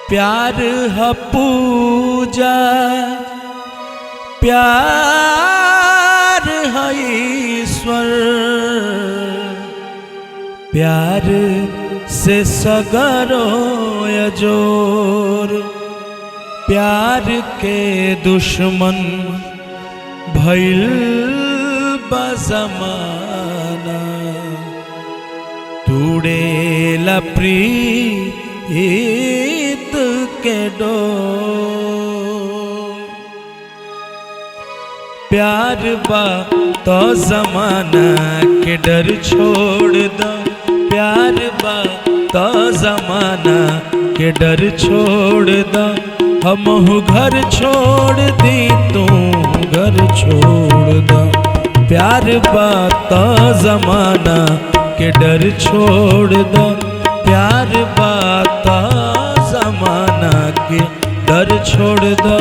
प्यार है पूजा, प्यार है ईश्वर, प्यार से सगरो अजोर। प्यार के दुश्मन भइल बा ज़माना, तूड़ेला प्रीत के डोर। प्यार बा तो ज़माना के डर छोड़ दो, प्यार बा तो ज़माना के डर छोड़ दो। हम घर छोड़ दी तू घर छोड़ दो, प्यार बा तो ज़माना के डर छोड़ दो। प्यार बा तो ज़माना के डर छोड़ दो।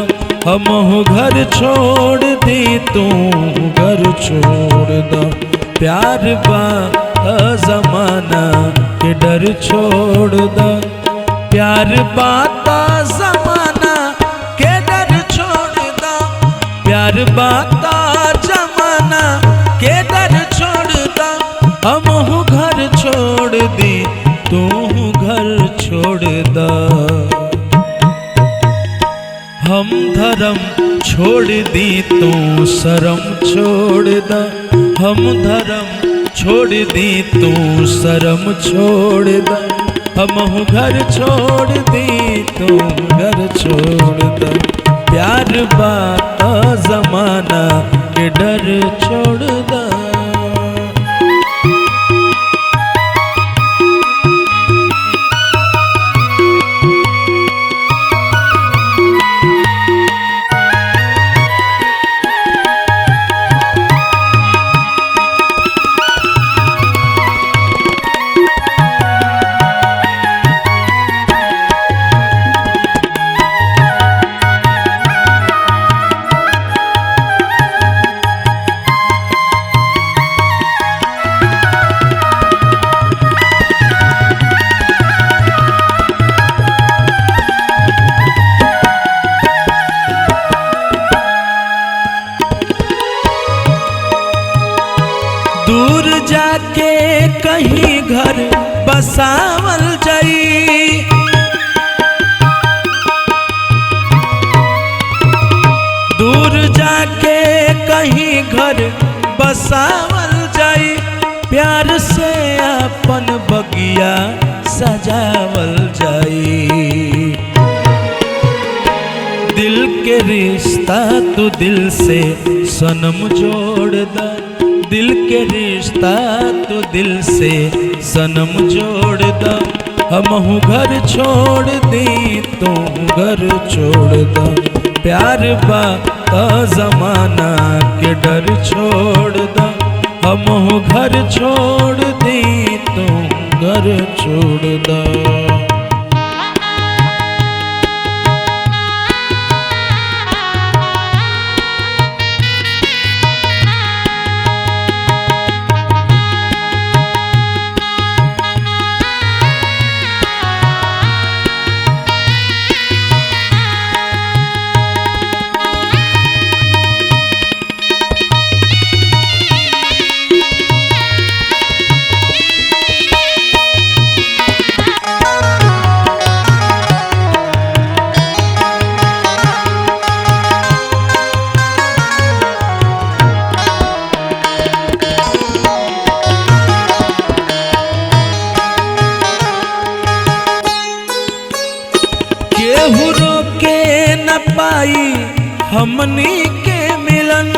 हम घर छोड़ दी तू घर छोड़ दो, प्यार बा तो ज़माना के डर छोड़ दो। प्यार बा तो ज़माना के डर छोड़ दो, प्यार बा तो ज़माना के डर छोड़ दो। हम घर छोड़ दी तू घर छोड़ दो। हम धर्म छोड़ दी तू शर्म छोड़ दो, हम धर्म छोड़ दी तू शर्म छोड़ दो। हम घर छोड़ दी तू घर छोड़ दो, प्यार बा तो ज़माना के डर छोड़ दो। दूर जाके कहीं घर बसावल जाई, दूर जाके कहीं घर बसावल जाई। प्यार से अपन बगिया सजावल जाई। दिल के रिश्ता तू दिल से सनम जोड़ दा, दिल के रिश्ता तो दिल से सनम जोड़ दो। हम घर छोड़ दी तू घर छोड़ दो, प्यार बा तो ज़माना के डर छोड़ दो। हम घर छोड़ दी तू घर छोड़ दो। केहू रोके न पाई हमनी के मिलन,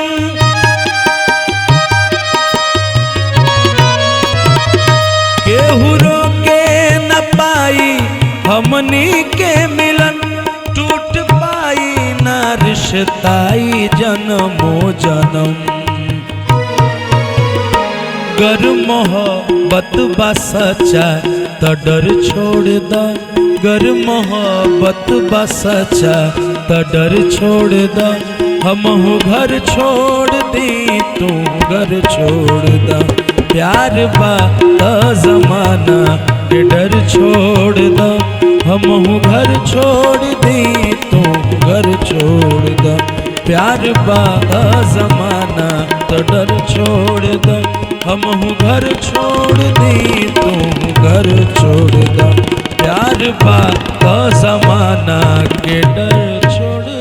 केहू रोके न पाई हमनी के मिलन। टूट पाई न रिश्ताई जन्मो जन्म, गर मोहब्बत बा सच्चा तो डर छोड़ दा, गर मोहब्बत बा सच्चा तो डर छोड़ दा। हम घर छोड़ दी तू घर छोड़ दा, प्यार बा तो ज़माना के डर छोड़ दा। हमहू घर छोड़ दी तू घर छोड़ द, प्यार बा जमाना तो डर छोड़ द, हमहू घर छोड़ दी तू घर छोड़ द, प्यार बा जमाना के डर छोड़